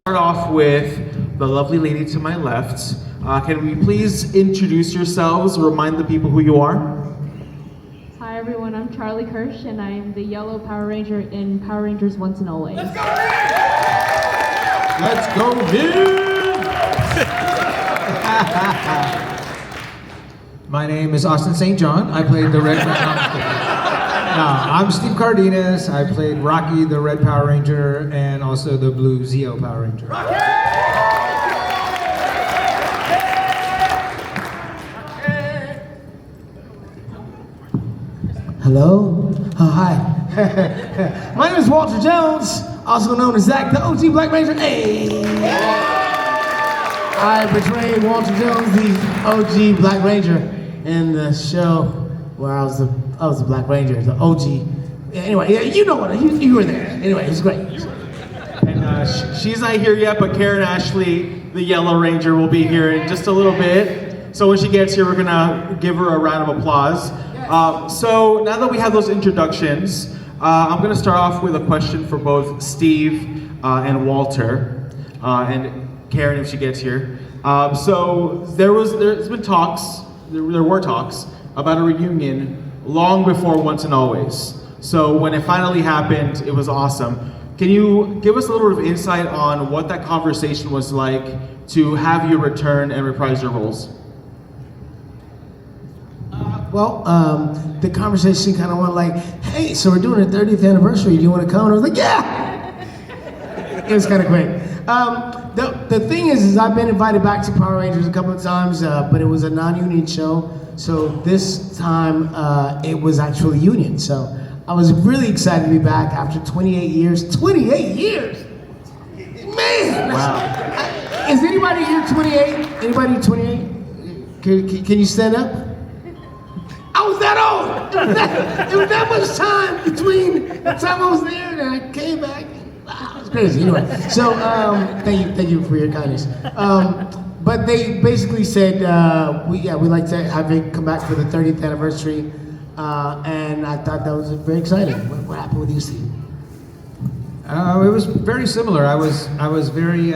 Start off with the lovely lady to my left. Can we please introduce yourselves, remind the people who you are? Hi everyone, I'm Charlie Kersh and I'm the yellow Power Ranger in Power Rangers Once and Always. Let's go, Mihn! My name is Austin St. John. I played the Red I'm Steve Cardenas. I played Rocky, the Red Power Ranger, and also the Blue Zeo Power Ranger. Hello? Oh, hi. My name is Walter Jones, also known as Zack, the OG Black Ranger. Hey! I portrayed Walter Jones, the OG Black Ranger, in the show where I was the Black Ranger, the OG. Anyway, yeah, you know what, you were there. Anyway, it's great. And she's not here yet, but Karen Ashley, the Yellow Ranger, will be here in just a little bit. So when she gets here, we're gonna give her a round of applause. So now that we have those introductions, I'm gonna start off with a question for both Steve and Walter, and Karen if she gets here. So there's been talks, there were talks about a reunion long before Once and Always. So when it finally happened, it was awesome. Can you give us a little bit of insight on what that conversation was like to have you return and reprise your roles? The conversation kind of went like, hey, so we're doing a 30th anniversary, do you want to come? And I was like, yeah! It was kind of great. The thing is I've been invited back to Power Rangers a couple of times, but it was a non-union show. So this time, it was actually union. So I was really excited to be back after 28 years. 28 years? Man! Wow. Is anybody here 28? Anybody 28? Can you stand up? I was that old! There was that much time between the time I was there and I came back. Wow, it's crazy. Anyway, so thank you for your kindness. But they basically said, we'd like to have it come back for the 30th anniversary, and I thought that was very exciting. What happened with you, Steve? It was very similar. I was very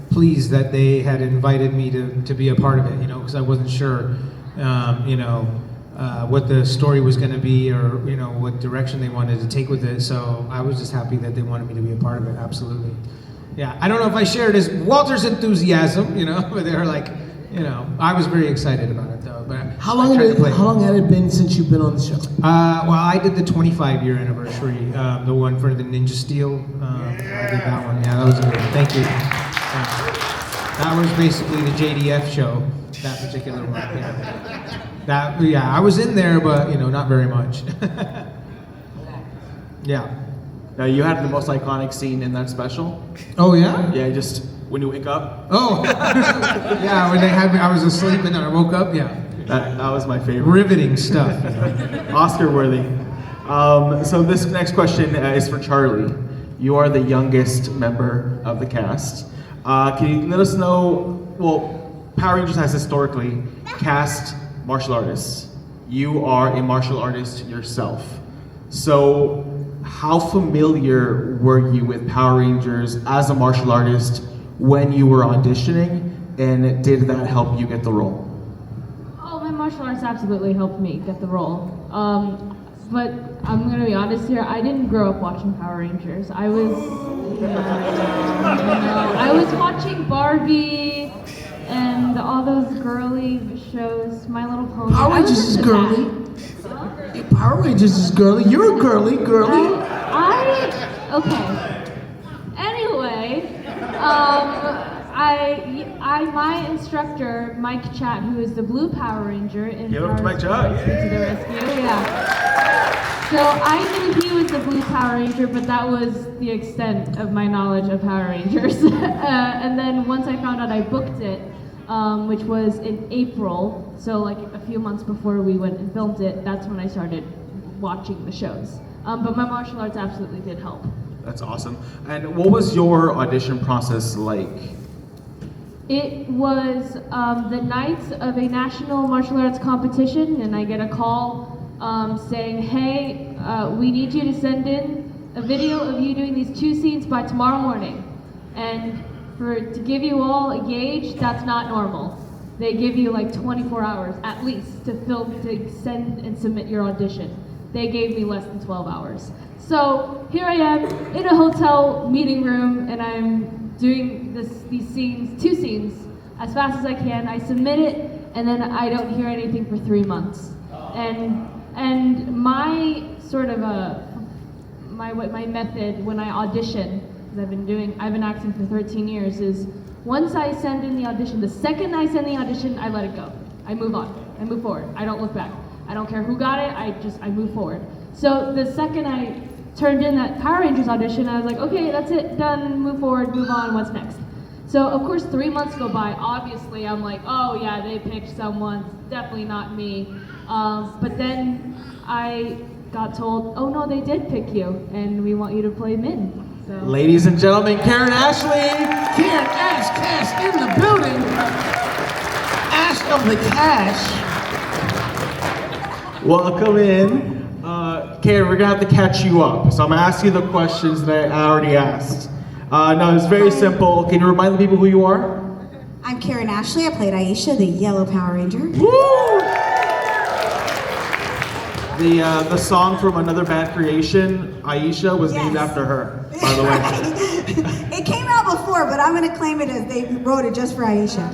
pleased that they had invited me to be a part of it, because I wasn't sure, what the story was going to be or, what direction they wanted to take with it. So I was just happy that they wanted me to be a part of it, absolutely. Yeah, I don't know if I shared Walter's enthusiasm, but they were like, I was very excited about it though. But how long had it been since you've been on the show? Well, I did the 25-year anniversary, the one for the Ninja Steel. I did that one. Yeah, that was good. Thank you. That was basically the JDF show, that particular one. Yeah. I was in there, but not very much. Yeah. Now you had the most iconic scene in that special. Oh yeah? Yeah, just when you wake up. Oh. Yeah, when they had me, I was asleep and then I woke up. Yeah. That was my favorite. Riveting stuff. Oscar worthy. So this next question is for Charlie. You are the youngest member of the cast. Can you let us know? Well, Power Rangers has historically cast martial artists. You are a martial artist yourself. So how familiar were you with Power Rangers as a martial artist when you were auditioning, and did that help you get the role? Oh, my martial arts absolutely helped me get the role. But I'm gonna be honest here, I didn't grow up watching Power Rangers. I was watching Barbie and all those girly shows, My Little Pony. Power Rangers is girly. Power Rangers is girly. You're a girly. Okay. Anyway, my instructor, Mike Chat, who is the blue Power Ranger in Give up to Mike Chat. To the Rescue, yeah. So I knew he was the blue Power Ranger, but that was the extent of my knowledge of Power Rangers. And then once I found out I booked it, which was in April, so like a few months before we went and filmed it, that's when I started watching the shows. But my martial arts absolutely did help. That's awesome. And what was your audition process like? It was the night of a national martial arts competition, and I get a call saying, hey, we need you to send in a video of you doing these 2 scenes by tomorrow morning. And to give you all a gauge, that's not normal. They give you like 24 hours at least to film, to send and submit your audition. They gave me less than 12 hours. So here I am in a hotel meeting room, and I'm doing these scenes, 2 scenes, as fast as I can. I submit it, and then I don't hear anything for 3 months. And my sort of my method when I audition, because I've been acting for 13 years, is once I send in the audition, the second I send the audition, I let it go. I move on. I move forward. I don't look back. I don't care who got it. I move forward. So the second I turned in that Power Rangers audition, I was like, okay, that's it, done, move forward, move on, what's next? So of course 3 months go by. Obviously I'm like, oh yeah, they picked someone, definitely not me. But then I got told, oh no, they did pick you, and we want you to play Mihn. So. Ladies and gentlemen, Karen Ashley. Karen Cash in the building. Ash of the Cash. Welcome in. Karen, we're gonna have to catch you up. So I'm gonna ask you the questions that I already asked. No, it's very simple. Can you remind the people who you are? I'm Karen Ashley. I played Aisha, the yellow Power Ranger. Woo! The song from Another Bad Creation, Aisha, was named after her, by the way. It came out before, but I'm going to claim it as they wrote it just for Aisha.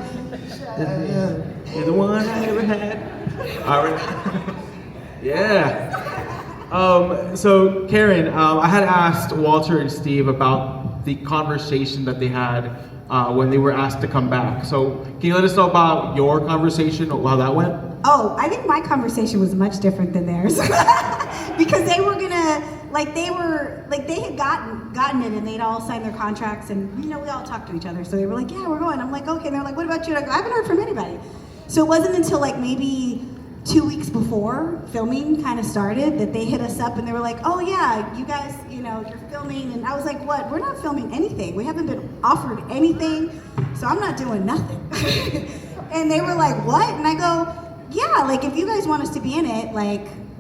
You're the one I ever had. All right. Yeah. So Karen, I had asked Walter and Steve about the conversation that they had when they were asked to come back. So can you let us know about your conversation, how that went? Oh, I think my conversation was much different than theirs. Because they were gonna, they had gotten it, and they'd all signed their contracts, and we all talked to each other. So they were like, yeah, we're going. I'm like, okay. And they're like, what about you? And I go, I haven't heard from anybody. So it wasn't until maybe 2 weeks before filming kind of started that they hit us up, and they were like, oh yeah, you guys, you're filming. And I was like, what? We're not filming anything. We haven't been offered anything, so I'm not doing nothing. And they were like, what? And I go, yeah, if you guys want us to be in it,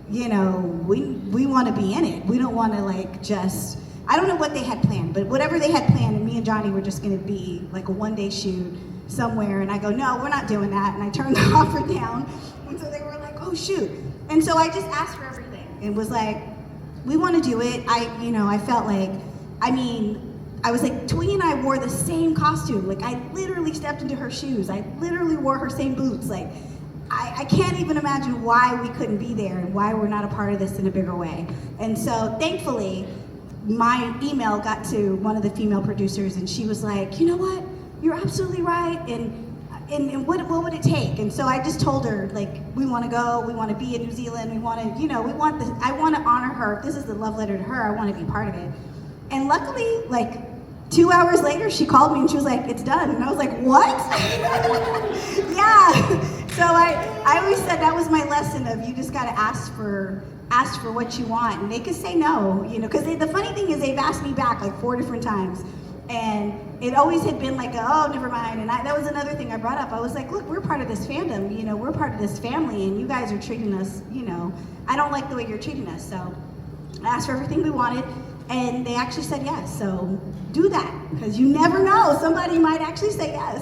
we want to be in it. We don't want to just, I don't know what they had planned, but whatever they had planned, and me and Johnny were just going to be a one-day shoot somewhere. And I go, no, we're not doing that. And I turned the offer down. And so they were like, oh shoot. And so I just asked for everything. It was like, we want to do it. I felt like, I was like, Twee and I wore the same costume. I literally stepped into her shoes. I literally wore her same boots. I can't even imagine why we couldn't be there and why we're not a part of this in a bigger way. And so thankfully, my email got to one of the female producers, and she was like, you know what? You're absolutely right. And what would it take? And so I just told her, we want to go, we want to be in New Zealand, we want to, I want to honor her. If this is the love letter to her, I want to be part of it. And luckily, 2 hours later, she called me and she was like, it's done. And I was like, what? Yeah. So I always said that was my lesson of you just got to ask for what you want. And they could say no, because the funny thing is they've asked me back 4 different times. And it always had been oh, never mind. And that was another thing I brought up. I was like, look, we're part of this fandom, we're part of this family, and you guys are treating us, I don't like the way you're treating us. So I asked for everything we wanted, and they actually said yes. So do that, because you never know. Somebody might actually say yes.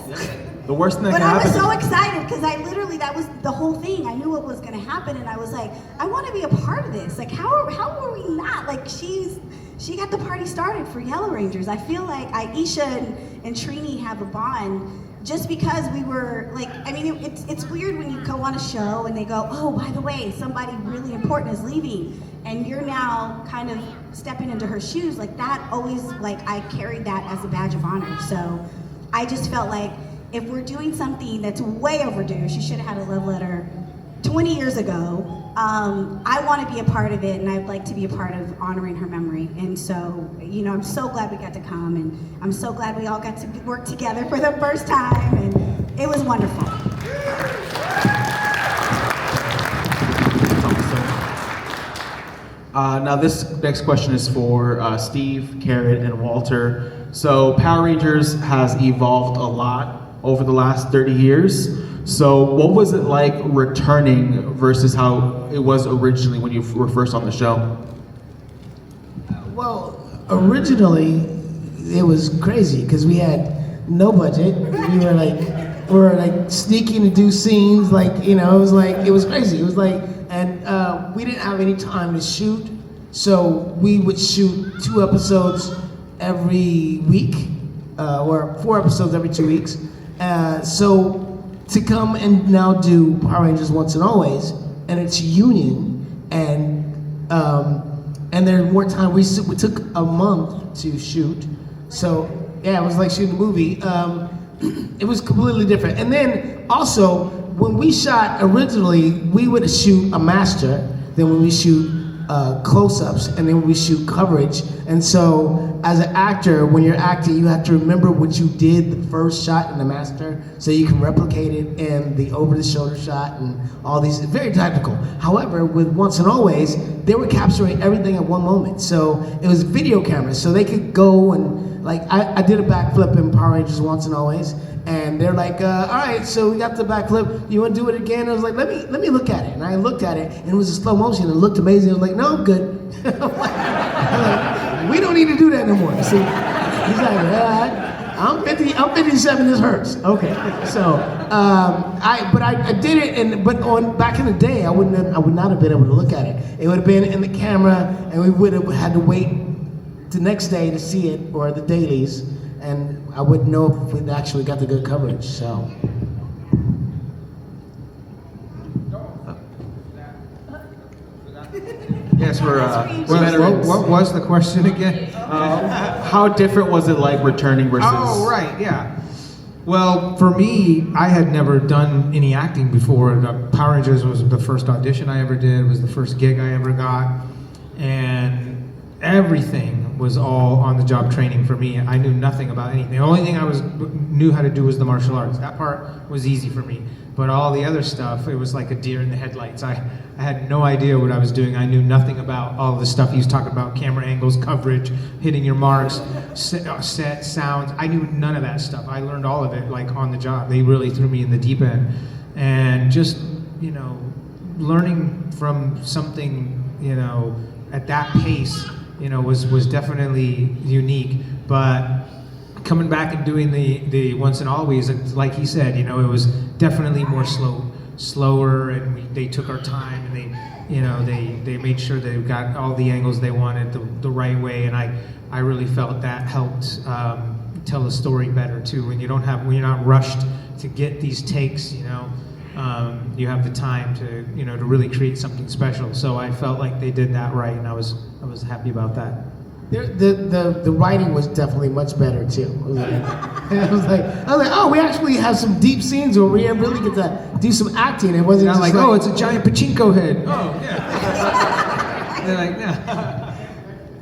The worst thing that But can I was happen. so excited, because that was the whole thing. I knew what was going to happen, and I was like, I want to be a part of this. How are we not? She got the party started for Yellow Rangers. I feel like Aisha and Trini have a bond just because we were it's weird when you go on a show and they go, oh, by the way, somebody really important is leaving, and you're now kind of stepping into her shoes. That always, I carried that as a badge of honor. So I just felt like if we're doing something that's way overdue, she should have had a love letter 20 years ago. I want to be a part of it, and I'd like to be a part of honoring her memory. And so, I'm so glad we got to come, and I'm so glad we all got to work together for the first time, and it was wonderful. Now this next question is for Steve, Karen, and Walter. So Power Rangers has evolved a lot over the last 30 years. So what was it like returning versus how it was originally when you were first on the show? Well, originally, it was crazy because we had no budget. We were like sneaking to do scenes, like, you know, it was crazy. It was like, and we didn't have any time to shoot, so we would shoot 2 episodes every week, or 4 episodes every 2 weeks. So to come and now do Power Rangers Once and Always, and it's union, and there's more time. We took a month to shoot, so yeah, it was like shooting a movie. It was completely different. And then also, when we shot originally, we would shoot a master, then when we shoot close-ups, and then we shoot coverage. And so, as an actor, when you're acting, you have to remember what you did the first shot in the master, so you can replicate it in the over-the-shoulder shot and all these. Very technical. However, with Once and Always, they were capturing everything at one moment. So it was video cameras, so they could go and, like, I did a backflip in Power Rangers Once and Always, and they're like, all right, so we got the backflip. You want to do it again? I was like, let me look at it. And I looked at it, and it was a slow motion. It looked amazing. I was like, no, I'm good. I'm like, we don't need to do that no more. See, he's like, I'm 57. This hurts. Okay, so I did it, but back in the day, I would not have been able to look at it. It would have been in the camera, and we would have had to wait the next day to see it, or the dailies, and I wouldn't know if we'd actually got the good coverage. So. Yes, What was the question again? how different was it like returning versus? Oh, right, yeah. Well, for me, I had never done any acting before. Power Rangers was the first audition I ever did, was the first gig I ever got, and everything was all on-the-job training for me. I knew nothing about anything. The only thing I knew how to do was the martial arts. That part was easy for me. But all the other stuff, it was like a deer in the headlights. I had no idea what I was doing. I knew nothing about all the stuff he was talking about, camera angles, coverage, hitting your marks, set, sounds. I knew none of that stuff. I learned all of it like on the job. They really threw me in the deep end. And just, you know, learning from something, you know, at that pace, you know, was definitely unique. But coming back and doing the Once and Always, like he said, you know, it was definitely more slower, and they took our time, and they made sure they got all the angles they wanted the right way, and I really felt that helped tell the story better too. When you're not rushed to get these takes, you know, you have the time to, you know, to really create something special. So I felt like they did that right, and I was happy about that. The writing was definitely much better too. I was like, oh, we actually have some deep scenes where we really get to do some acting. It wasn't just like, oh, it's a giant pachinko head. Oh, yeah. They're like, no.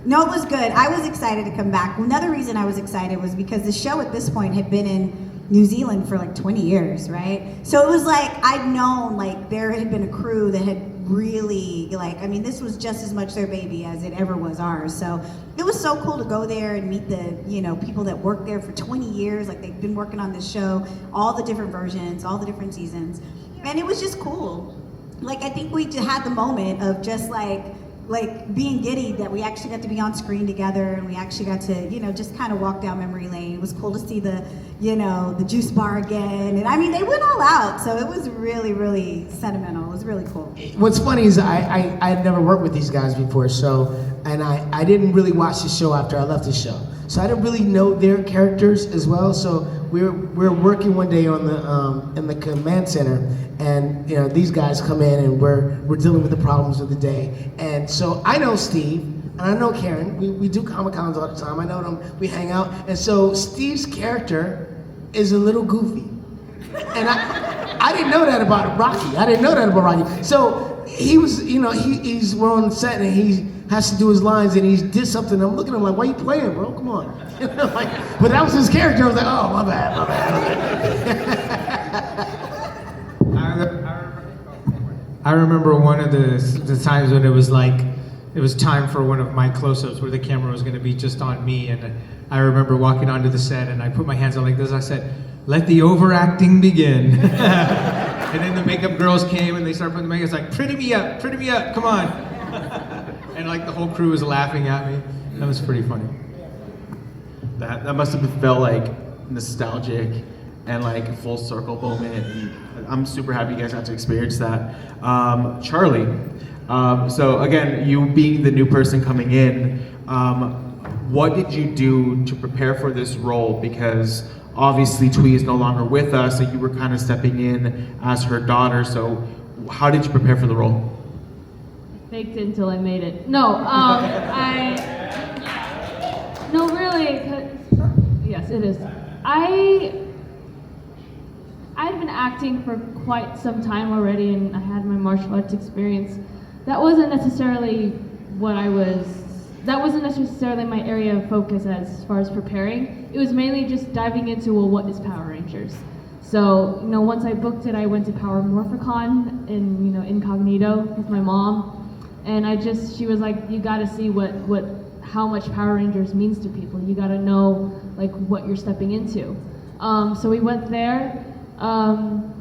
No, it was good. I was excited to come back. Another reason I was excited was because the show at this point had been in New Zealand for like 20 years, right? So it was like, I'd known like there had been a crew that had really, like, I mean, this was just as much their baby as it ever was ours. So it was so cool to go there and meet the, you know, people that worked there for 20 years. Like, they've been working on this show, all the different versions, all the different seasons. And it was just cool. Like, I think we had the moment of just like being giddy that we actually got to be on screen together, and we actually got to, you know, just kind of walk down memory lane. It was cool to see the, you know, the juice bar again. And I mean, they went all out. So it was really, really sentimental. It was really cool. What's funny is I had never worked with these guys before, so, and I didn't really watch the show after I left the show. So I didn't really know their characters as well. So we were working one day on the in the command center, and you know, these guys come in and we're dealing with the problems of the day. And so I know Steve and I know Karen. We do Comic Cons all the time. I know them. We hang out. And so Steve's character is a little goofy, and I didn't know that about Rocky. I didn't know that about Rocky. So he was, you know, we're on set and he has to do his lines, and he did something. I'm looking at him like, why are you playing, bro? Come on. Like, but that was his character. I was like, oh, my bad. I remember one of the times when it was like, it was time for one of my close-ups where the camera was going to be just on me, and I remember walking onto the set and I put my hands out like this. I said, let the overacting begin. And then the makeup girls came and they started putting the makeup. It's like, pretty me up, come on. And like the whole crew was laughing at me. That was pretty funny. That must have felt like nostalgic and like a full circle moment. And I'm super happy you guys got to experience that. Charlie, so again, you being the new person coming in, what did you do to prepare for this role? Because obviously Twee is no longer with us, and you were kind of stepping in as her daughter. So how did you prepare for the role? Faked it until I made it. No, no, really. Yes, it is. I'd been acting for quite some time already, and I had my martial arts experience. That wasn't necessarily that wasn't necessarily my area of focus as far as preparing. It was mainly just diving into, well, what is Power Rangers? So, once I booked it, I went to Power Morphicon in, incognito with my mom. And she was like, you gotta see how much Power Rangers means to people. You gotta know, like, what you're stepping into. So we went there, and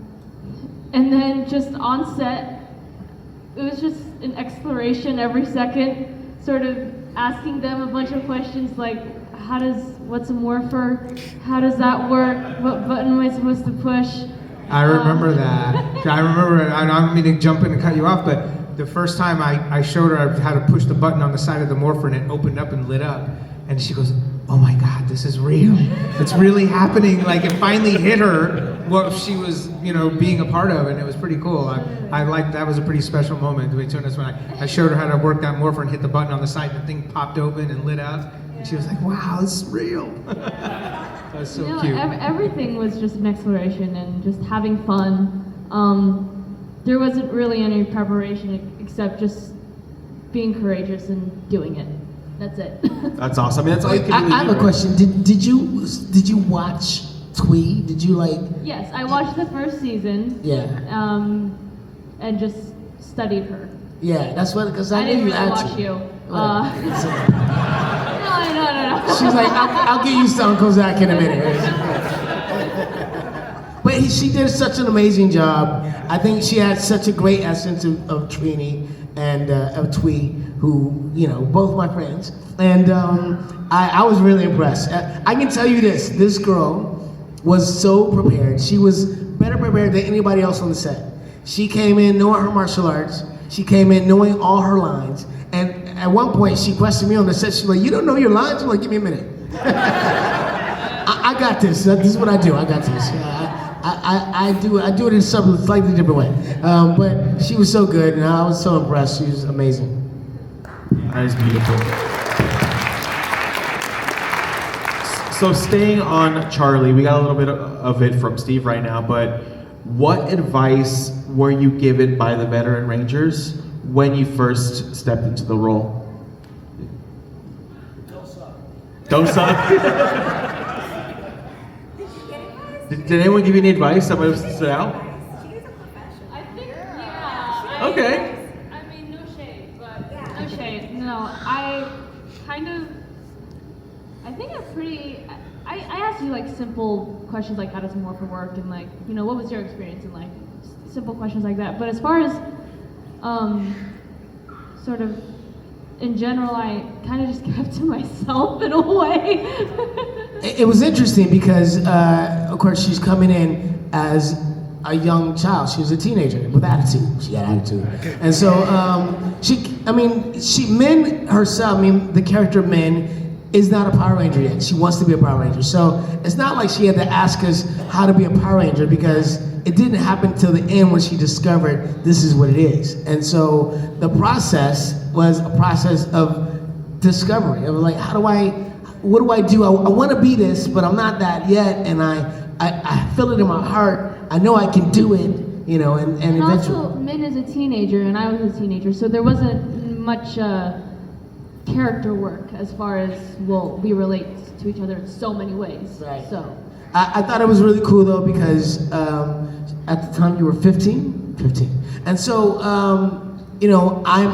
then just on set, it was just an exploration every second, sort of asking them a bunch of questions like, what's a morpher? How does that work? What button am I supposed to push? I remember that. I remember, I don't mean to jump in and cut you off, but the first time I showed her how to push the button on the side of the morpher and it opened up and lit up. And she goes, oh my God, this is real. It's really happening. Like, it finally hit her what she was, being a part of, and it was pretty cool. I liked that. Was a pretty special moment between us when I showed her how to work that morpher and hit the button on the side, and the thing popped open and lit up. And she was like, wow, this is real. That was so cute. Everything was just an exploration and just having fun. There wasn't really any preparation except just being courageous and doing it. That's it. That's awesome. I mean, that's all you can really I have do, a question. Did you watch Twee? Did you like? Yes, I watched the first season. Yeah. And just studied her. Yeah, that's what, because I knew didn't you really had watch to. you. No. She's like, I'll give you some Uncle Zack in a minute. But she did such an amazing job. I think she had such a great essence of Trini and of Twee, who, both my friends. And I was really impressed. I can tell you this girl was so prepared. She was better prepared than anybody else on the set. She came in knowing her martial arts. She came in knowing all her lines. And at one point, she questioned me on the set. She's like, you don't know your lines? I'm like, give me a minute. I got this. This is what I do. I got this. I do it in a slightly different way. But she was so good, and I was so impressed. She was amazing. That is beautiful. So staying on Charlie, we got a little bit of it from Steve right now, but what advice were you given by the veteran Rangers when you first stepped into the role? Don't suck. Did anyone give you any advice? Somebody stood out? I think, yeah. Okay. I mean, no shade, but no shade. No, I think I'm pretty. I asked you like simple questions like how does morpher work and like what was your experience and like simple questions like that. But as far as sort of in general, I kind of just kept to myself in a way. It was interesting because, of course, she's coming in as a young child. She was a teenager with attitude. She had attitude. And so Mihn herself, the character Mihn, is not a Power Ranger yet. She wants to be a Power Ranger. So it's not like she had to ask us how to be a Power Ranger because it didn't happen till the end when she discovered this is what it is. And so the process was a process of discovery. It was like, what do I do? I want to be this, but I'm not that yet. And I feel it in my heart. I know I can do it, and eventually. Also, Mihn is a teenager and I was a teenager, so there wasn't much character work as far as, we relate to each other in so many ways. Right. So. I thought it was really cool though because at the time you were 15? 15. And so, I'm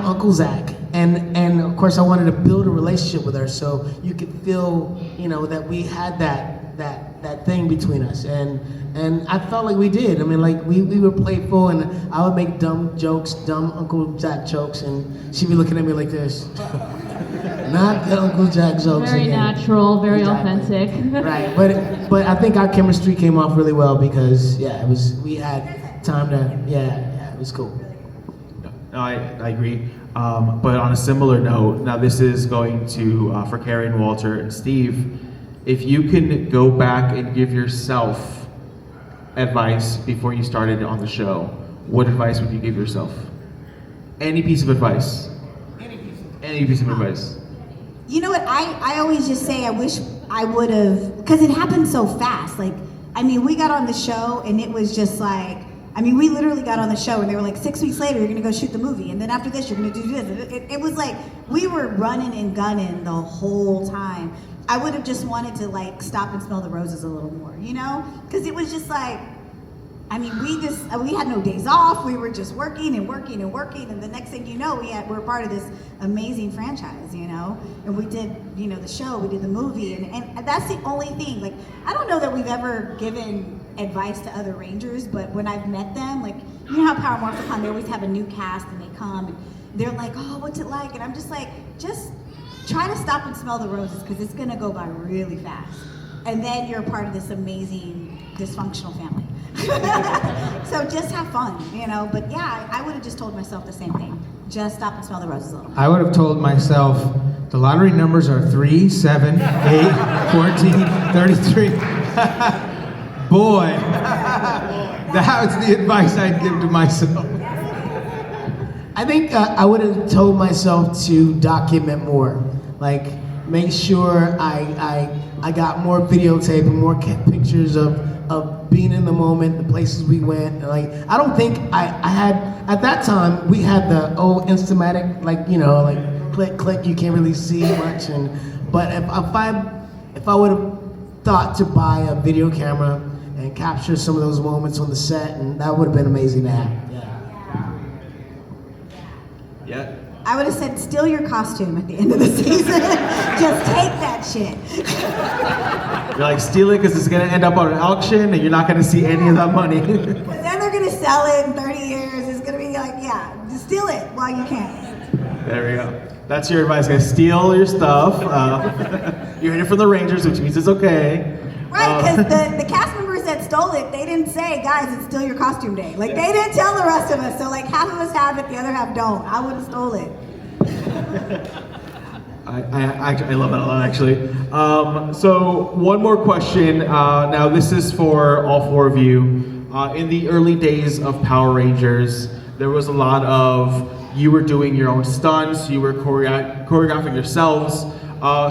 Uncle Zack. And of course I wanted to build a relationship with her so you could feel, that we had that thing between us. And I felt like we did. We were playful and I would make dumb jokes, dumb Uncle Zack jokes, and she'd be looking at me like this. Not the Uncle Jack jokes Very again. natural, very Exactly. authentic. Right, but I think our chemistry came off really well because we had time to it was cool. No, I agree. But on a similar note, now this is going to for Karen, Walter, and Steve. If you can go back and give yourself advice before you started on the show, what advice would you give yourself? Any piece of advice. Any piece of advice. You know what? I always just say I wish I would have, because it happened so fast. Like, I mean, we got on the show and it was just like, I mean, we literally got on the show and they were like, 6 weeks later, you're gonna go shoot the movie. And then after this, you're gonna do this. It was like, we were running and gunning the whole time. I would have just wanted to like stop and smell the roses a little more, you know? Because it was just like, I mean, we had no days off. We were just working and working and working. And the next thing you know, we're part of this amazing franchise, you know? And we did, you know, the show, we did the movie. And that's the only thing. Like, I don't know that we've ever given advice to other Rangers, but when I've met them, like, you know how Power Morphin Con, they always have a new cast and they come and they're like, oh, what's it like? And I'm just like, just try to stop and smell the roses because it's gonna go by really fast. And then you're part of this amazing, dysfunctional family. So just have fun, you know? But yeah, I would have just told myself the same thing. Just stop and smell the roses a little. I would have told myself, the lottery numbers are 3, 7, 8, 14, 33. Boy, that was the advice I'd give to myself. I think I would have told myself to document more. Like, make sure I got more videotape and more pictures of being in the moment, the places we went. And like, I don't think I had, at that time, we had the old Instamatic, like, you know, like click, click, you can't really see much. But if I would have thought to buy a video camera and capture some of those moments on the set, and that would have been amazing to have. Yeah. I would have said, steal your costume at the end of the season. Just take that shit. You're like, steal it because it's going to end up on an auction and you're not going to see any of that money. Because then they're going to sell it in 30 years. It's going to be like, yeah, just steal it while you can. There we go. That's your advice, guys. Steal your stuff. You're in it for the Rangers, which means it's okay. Right, because the cast members that stole it, they didn't say, guys, it's still your costume day. Like, they didn't tell the rest of us. So, like, half of us have it, the other half don't. I would have stole it. I love that a lot, actually. So, one more question. Now, this is for all four of you. In the early days of Power Rangers, there was a lot of, you were doing your own stunts, you were choreographing yourselves.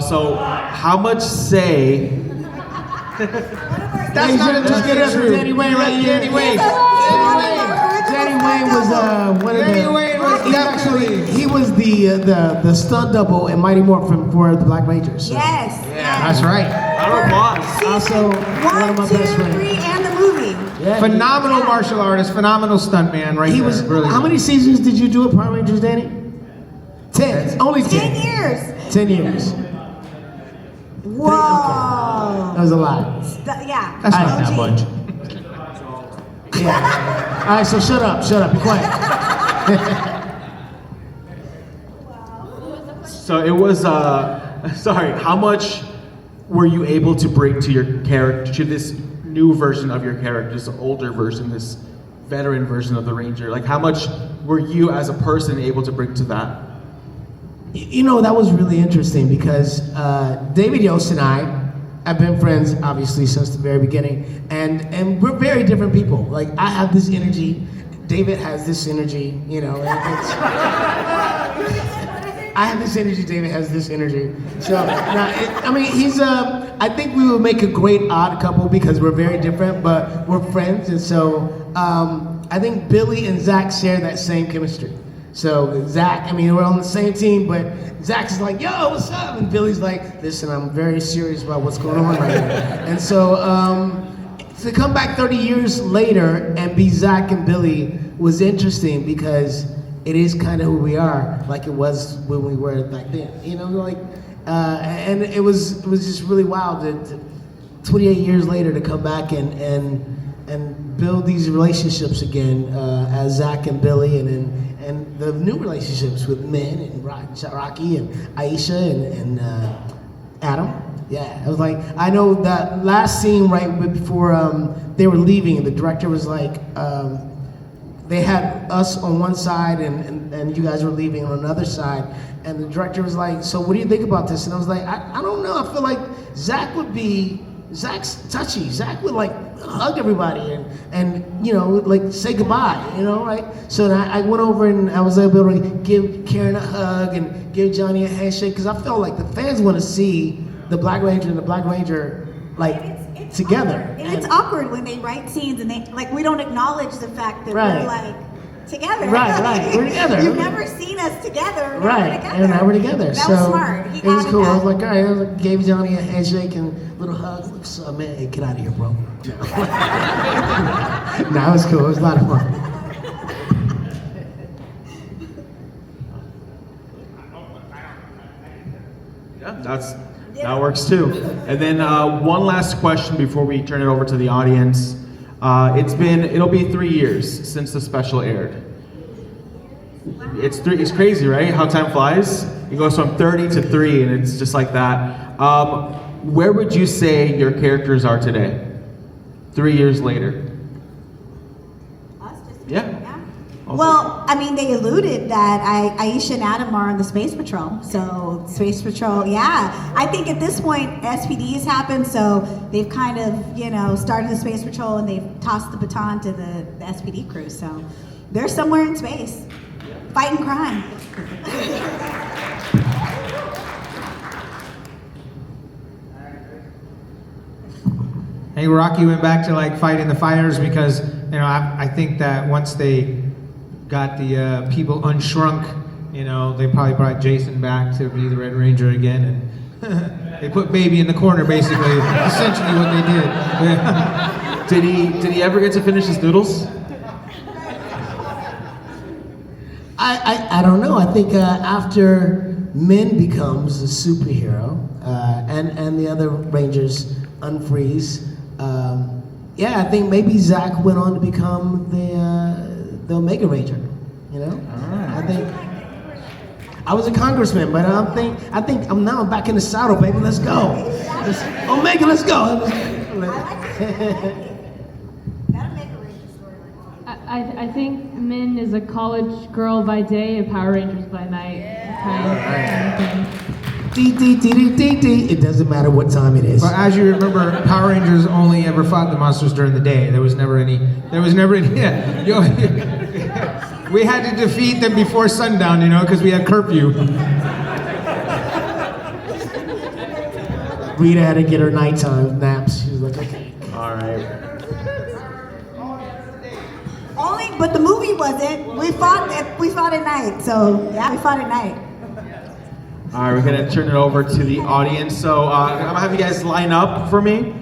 So, how much say... That's not just get up for Danny Wayne right here. Danny Wayne. Danny Wayne was one of Danny the. Wayne was definitely. He was the stunt double in Mighty Morphin for the Black Rangers. So. Yes. That's right. Round of applause. Also, one of my 1, 2, best friends. 3, and the movie. Yeah, Phenomenal martial artist, phenomenal stuntman, right He there. was. Really How good. many seasons did you do at Power Rangers, Danny? 10. Only 10. 10 years. 10 years. Whoa. That was a lot. Yeah. That's not OG. that much. Yeah. All right, so shut up, be quiet. So it was, sorry, how much were you able to bring to your character, to this new version of your character, this older version, this veteran version of the Ranger? Like, how much were you as a person able to bring to that? You know, that was really interesting because David Yost and I have been friends, obviously, since the very beginning, and we're very different people. Like, I have this energy, David has this energy, you know. I have this energy, David has this energy. So, I mean, he's, I think we would make a great odd couple because we're very different, but we're friends, and so I think Billy and Zack share that same chemistry. So Zack, I mean, we're on the same team, but Zack's like, yo, what's up? And Billy's like, listen, I'm very serious about what's going on right here. And so to come back 30 years later and be Zack and Billy was interesting because it is kind of who we are, like it was when we were back then. You know, like, and it was just really wild to 28 years later to come back and and build these relationships again as Zack and Billy, and the new relationships with Mihn and Rocky and Aisha and Adam. Yeah, I was like, I know that last scene right before they were leaving, the director was like, they had us on one side and you guys were leaving on another side, and the director was like, so what do you think about this? And I was like, I don't know, I feel like Zack's touchy. Zack would like hug everybody and you know, like say goodbye, you know, right? So then I went over and I was able to give Karan a hug and give Johnny a handshake, because I felt like the fans want to see the Black Ranger and the Black Ranger like It's together. Awkward. And it's awkward when they write scenes and they like we don't acknowledge the fact that Right. we're like together. Right, we're together. You've never seen us together. Right, and now we're together. That so was smart. He it was added cool. that. I was like, all right, I was like, gave Johnny a handshake and a little hug. What's up, man? Hey, get out of here, bro. Nah, it was cool. It was a lot of fun. Yeah, that works too. And then one last question before we turn it over to the audience. It'll be 3 years since the special aired. It's crazy, right? How time flies. It goes from 30 to 3, and it's just like that. Where would you say your characters are today? 3 years later. Us just Yeah. Well, I mean, they alluded that Aisha and Adam are on the Space Patrol. So, Space Patrol, yeah. I think at this point, SPD's happened, so they've kind of, you know, started the Space Patrol and they've tossed the baton to the SPD crew. So, they're somewhere in space, fighting crime. Hey, Rocky went back to like fighting the fires because, you know, I think that once they got the people unshrunk, you know, they probably brought Jason back to be the Red Ranger again, and they put Baby in the corner, basically, essentially what they did. Did he ever get to finish his noodles? I don't know. I think after Mihn becomes a superhero and the other Rangers unfreeze, yeah, I think maybe Zack went on to become the Omega Ranger. You know, I think I was a congressman, but I think I'm now back in the saddle, baby. Let's go, Omega. Let's go. I think Mihn is a college girl by day, a Power Rangers by night. Kind of thing. It doesn't matter what time it is. But as you remember, Power Rangers only ever fought the monsters during the day. There was never any. Yeah, we had to defeat them before sundown, you know, because we had curfew. Rita had to get her nighttime naps. She was like, okay. All right. But the movie wasn't. We fought at night. So yeah, we fought at night. All right, we're gonna turn it over to the audience. So I'm gonna have you guys line up for me.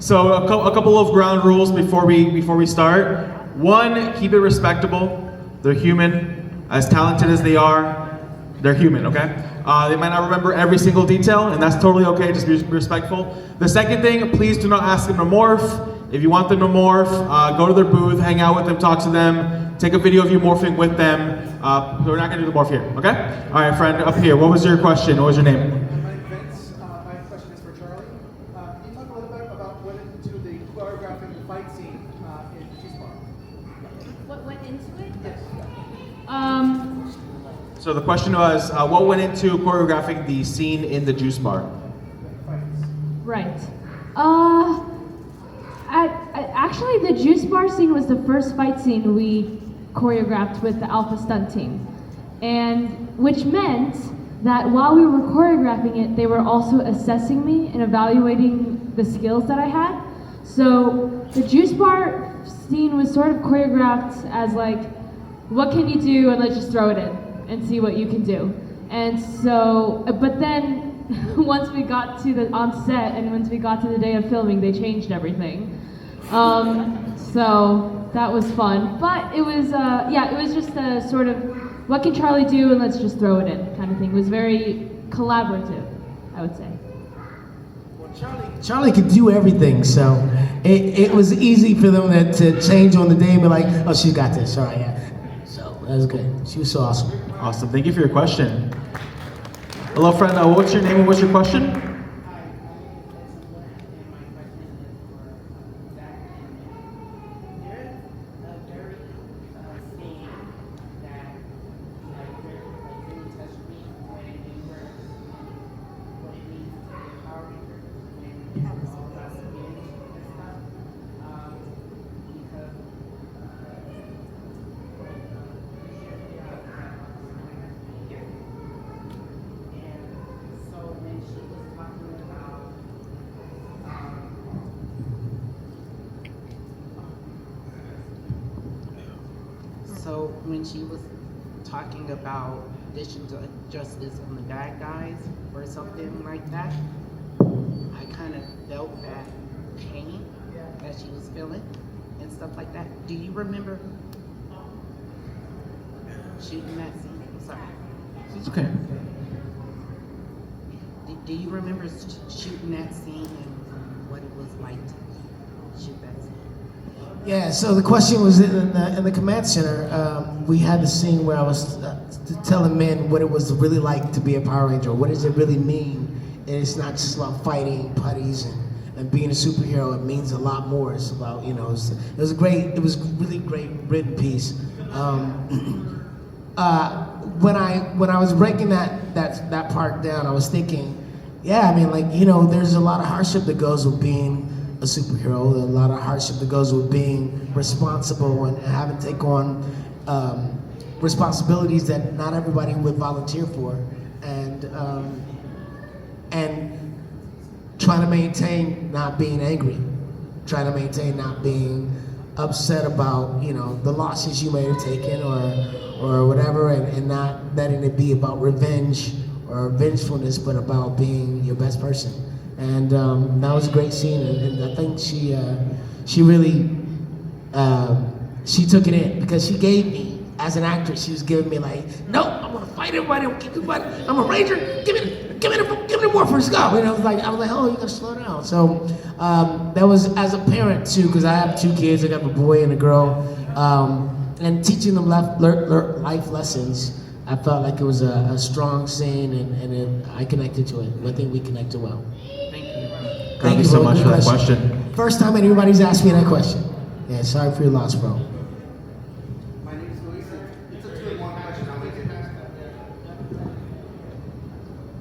So a couple of ground rules before we start. One, keep it respectable. They're human. As talented as they are, they're human, okay? They might not remember every single detail, and that's totally okay, just be respectful. The second thing, please do not ask them to morph. If you want them to morph, go to their booth, hang out with them, talk to them, take a video of you morphing with them. We're not gonna do the morph here, okay? All right, friend, up here, what was your question? What was your name? My name's Vince. My question is for Charlie. Can you talk a little bit about what went into the choreographing the fight scene in G-Spot? What went into it? Yes. So the question was, what went into choreographing the scene in the juice bar? Right. Actually, the juice bar scene was the first fight scene we choreographed with the Alpha Stunt team, and which meant that while we were choreographing it, they were also assessing me and evaluating the skills that I had. So the juice bar scene was sort of choreographed as like, what can you do, and let's just throw it in and see what you can do. And so, but then once we got to on set and once we got to the day of filming, they changed everything. So that was fun, but it was it was just a sort of what can Charlie do and let's just throw it in kind of thing. It was very collaborative, I would say. Charlie could do everything, so it was easy for them to change on the day and be like, oh, she's got this. All right, yeah. So that was good. She was so awesome. Awesome. Thank you for your question. Hello, friend. What's your name and what's your question? So when she was talking about dishing justice on the bad guys or something like that, I kind of felt that pain that she was feeling and stuff like that. Do you remember shooting that scene? I'm sorry. It's okay. Do you remember shooting that scene and what it was like to shoot that scene? Yeah, so the question was in the command center, we had the scene where I was telling men what it was really like to be a Power Ranger. What does it really mean? And it's not just about fighting putties and being a superhero. It means a lot more. It's about, it was really great written piece. When I was breaking that part down, I was thinking, yeah, I mean, there's a lot of hardship that goes with being a superhero, a lot of hardship that goes with being responsible and having to take on responsibilities that not everybody would volunteer for, and trying to maintain not being angry, trying to maintain not being upset about the losses you may have taken or whatever, and not letting it be about revenge or vengefulness, but about being your best person. And that was a great scene, and I think she really she took it in, because she gave me, as an actress, she was giving me no, I'm gonna fight everybody, I'm a ranger, give me the Morphers, go. I was like, oh, you gotta slow down. So that was as a parent too, because I have 2 kids, I got a boy and a girl, and teaching them life lessons. I felt like it was a strong scene, and I connected to it. I think we connected well. Thank you so much for that question. First time anybody's asked me that question. Yeah, sorry for your loss, bro. My name is Luis. It's a 2-in-1 question. I'll make it fast.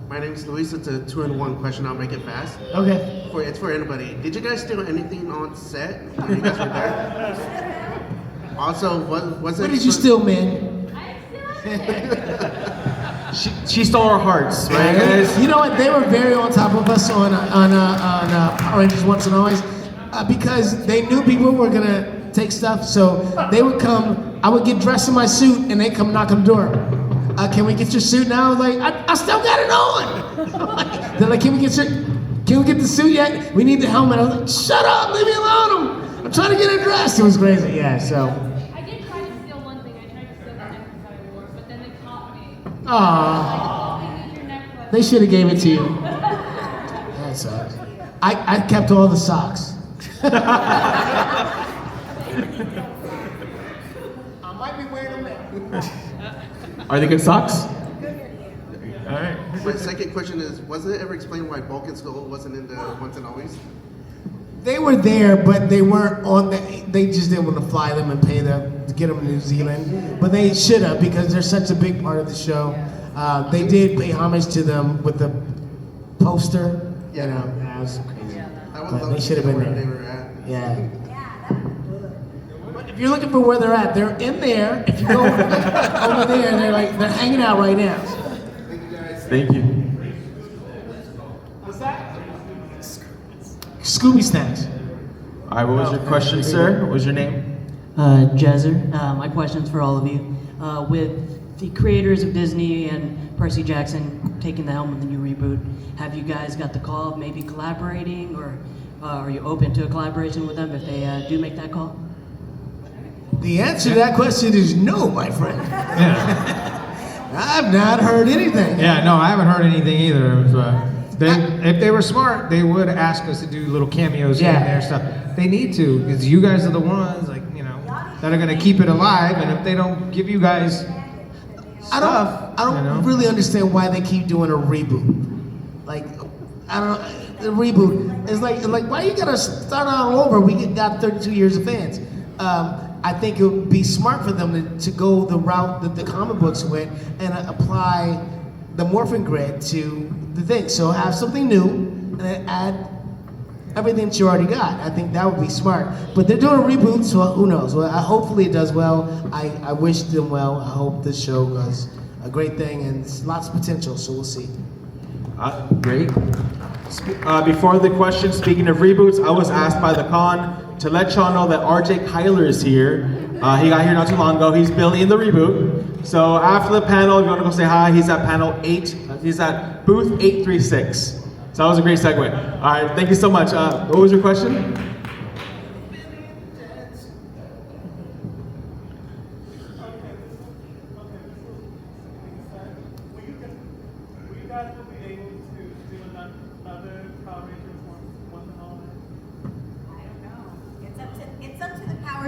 My name is Luis. It's a 2-in-1 question. I'll make it fast. Okay. It's for anybody. Did you guys steal anything on set when you guys were there? Also, what did you steal, man? She stole our hearts, right, guys? You know what? They were very on top of us on Power Rangers Once and Always, because they knew people were gonna take stuff. So they would come. I would get dressed in my suit, and they come knock on the door. Can we get your suit now? I was like, I still got it on. They're like, can we get the suit yet? We need the helmet. I was like, shut up, leave me alone. I'm trying to get it dressed. It was crazy. Yeah. So. I did try to steal one thing. I tried to steal the necklace I wore, but then they caught me. Aww. We need your necklace. They should have gave it to you. That sucks. I kept all the socks. I might be wearing them now. Are they good socks? All right. My second question is, was it ever explained why Bulk and Skull wasn't in the Once and Always? They were there, but they weren't on they just didn't want to fly them and pay them to get them to New Zealand. But they should have, because they're such a big part of the show. They did pay homage to them with the poster. Yeah. That was crazy. I would But love they to should have see been where there. they were at. Yeah. But if you're looking for where they're at, they're in there. If you go over there, they're hanging out right now. Thank you. What's that? Scooby Snacks. All right, what was your question, sir? What was your name? Jezzer. My question's for all of you. With the creators of Disney and Percy Jackson taking the helm of the new reboot, have you guys got the call of maybe collaborating, or are you open to a collaboration with them if they do make that call? The answer to that question is no, my friend. Yeah. I've not heard anything. Yeah, no, I haven't heard anything either. If they were smart, they would ask us to do little cameos here and there stuff. They need to, because you guys are the ones, like, you know, that are gonna keep it alive. And if they don't give you guys stuff, I don't really understand why they keep doing a reboot. Like, I don't. The reboot is like why you gotta start all over? We got 32 years of fans. I think it would be smart for them to go the route that the comic books went and apply the Morphin Grid to the thing. So have something new and then add everything that you already got. I think that would be smart. But they're doing a reboot, so who knows? Well, hopefully it does well. I wish them well. I hope this show does a great thing and it's lots of potential. So we'll see. Great. Before the question, speaking of reboots, I was asked by the con to let y'all know that RJ Kyler is here. He got here not too long ago. He's Billy in the reboot. So after the panel, if you want to go say hi, he's at panel 8. He's at booth 836. So that was a great segue. All right, thank you so much. What was your question?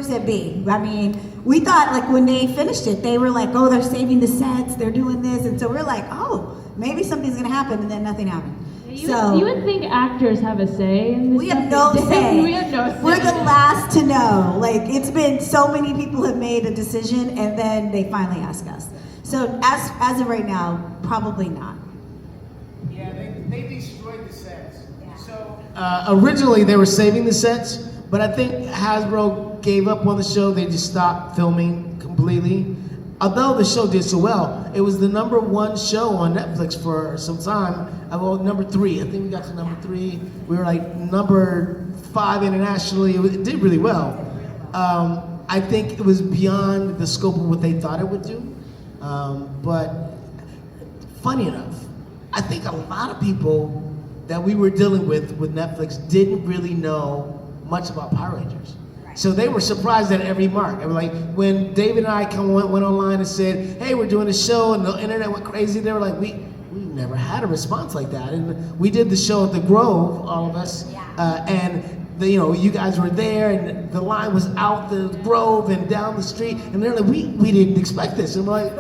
That be. I mean, we thought like when they finished it, they were like, oh, they're saving the sets, they're doing this, and so we're like, oh, maybe something's gonna happen, and then nothing happened. You would think actors have a say in this. We have no say. We have no say. We're the last to know. Like, it's been so many people have made a decision, and then they finally ask us. So as of right now, probably not. Yeah, they destroyed the sets. Yeah. So originally they were saving the sets, but I think Hasbro gave up on the show. They just stopped filming completely. Although the show did so well, it was the #1 show on Netflix for some time. Well, #3. I think we got to #3. We were like #5 internationally. It did really well. I think it was beyond the scope of what they thought it would do. But funny enough, I think a lot of people that we were dealing with Netflix didn't really know much about Power Rangers. So they were surprised at every mark. And like when David and I went online and said, hey, we're doing a show, and the internet went crazy, they were like, we never had a response like that. And we did the show at the Grove, all of us, and you guys were there, and the line was out the Grove and down the street, and they're like, we didn't expect this. And we're like,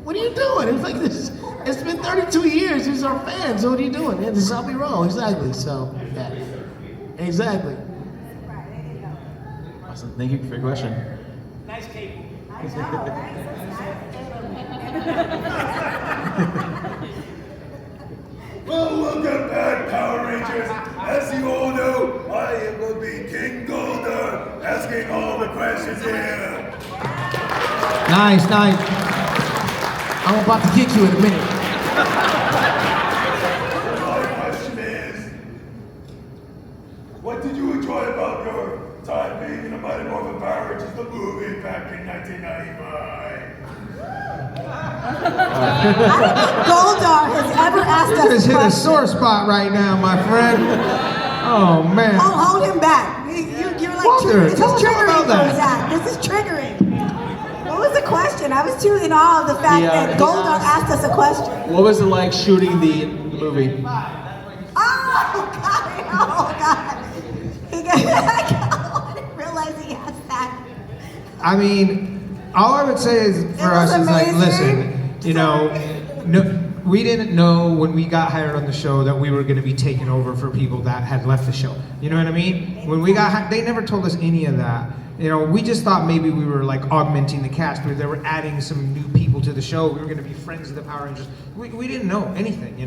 what are you doing? It's like this. It's been 32 years. These are fans. So what are you doing? Yeah, this is how we roll. Exactly. So yeah, exactly. Awesome. Thank you for your question. Nice cake. I know, right? Well, welcome back, Power Rangers. As you all know, I am going to be King Golder, asking all the questions here. Nice. I'm about to kick you in a minute. My question is, what did you enjoy about your time being in the Mighty Morphin Power Rangers, the movie back in 1995? Goldar has ever asked us. You just hit a question. sore spot right now, my friend. Oh man. Hold him back. You're like, Walter, this is tell us all triggering about for that. Zack. This is triggering. What was the question? I was too in awe of the fact that Goldar asked us a question. What was it like shooting the movie? Oh God. I didn't realize he asked that. I mean, all I would say is for us is like, listen, we didn't know when we got hired on the show that we were going to be taking over for people that had left the show. You know what I mean? When we got hired, they never told us any of that. We just thought maybe we were like augmenting the cast, where they were adding some new people to the show. We were going to be friends of the Power Rangers. We didn't know anything,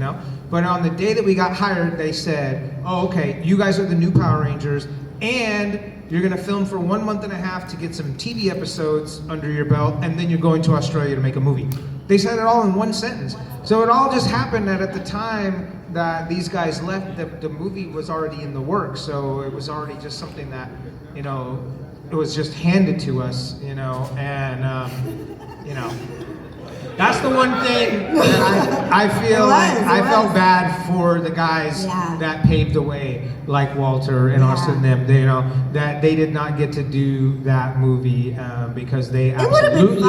But on the day that we got hired, they said, oh, okay, you guys are the new Power Rangers, and you're going to film for 1.5 months to get some TV episodes under your belt, and then you're going to Australia to make a movie. They said it all in one sentence. So it all just happened that at the time that these guys left, the movie was already in the works. So it was already just something that, it was just handed to us, that's the one thing that I feel I felt bad for the guys that paved the way, like Walter and Austin and them. That they did not get to do that movie because they absolutely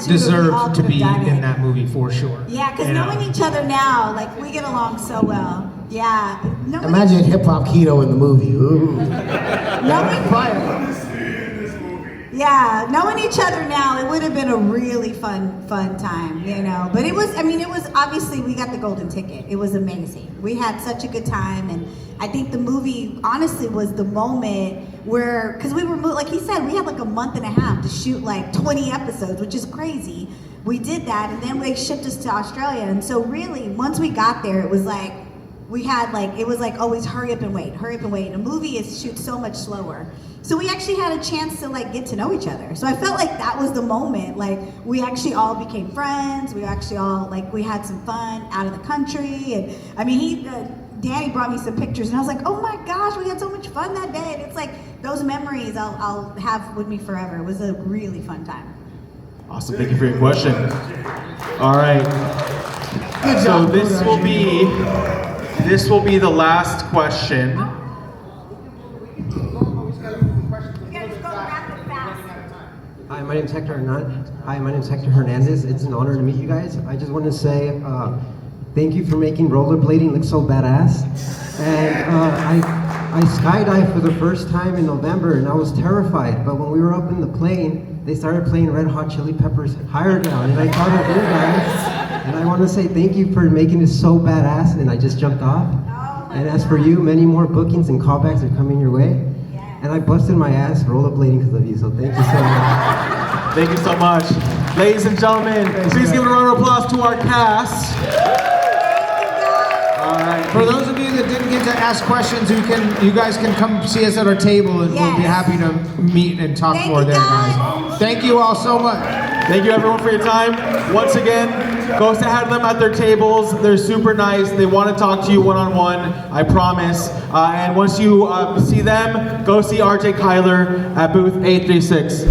deserved to be in that movie for sure. Yeah, because knowing each other now, like we get along so well. Yeah. Nobody, Imagine hip hop keto in the movie. Ooh. nobody, yeah, knowing each other now, it would have been a really fun time, you know. But it was, I mean, it was obviously, we got the golden ticket. It was amazing. We had such a good time, and I think the movie honestly was the moment where, because we were, like he said, we had like a month and a half to shoot like 20 episodes, which is crazy. We did that, and then they shipped us to Australia. And so really, once we got there, it was like, we had like, it was like always hurry up and wait, hurry up and wait. A movie is shoot so much slower. So we actually had a chance to like get to know each other. So I felt like that was the moment. Like we actually all became friends. We actually all like, we had some fun out of the country. And I mean, Danny brought me some pictures and I was like, oh my gosh, we had so much fun that day. And it's like, those memories I'll have with me forever. It was a really fun time. Awesome, thank you for your question. All right, so this will be the last question. Hi, my name's Hector Hernandez. It's an honor to meet you guys. I just want to say thank you for making rollerblading look so badass. And I skydived for the first time in November, and I was terrified. But when we were up in the plane, they started playing Red Hot Chili Peppers Higher Down, and I thought of you guys. And I want to say thank you for making this so badass, and I just jumped off. And as for you, many more bookings and callbacks are coming your way. And I busted my ass rollerblading because of you, so thank you so much. Thank you so much. Ladies and gentlemen, please give a round of applause to our cast. All right. For those of you that didn't get to ask questions, you guys can come see us at our table, and we'll be happy to meet and talk more there, guys. Thank you all so much. Thank you everyone for your time. Once again, go say hi to them at their tables. They're super nice. They want to talk to you one-on-one, I promise. And once you see them, go see RJ Kyler at booth 836.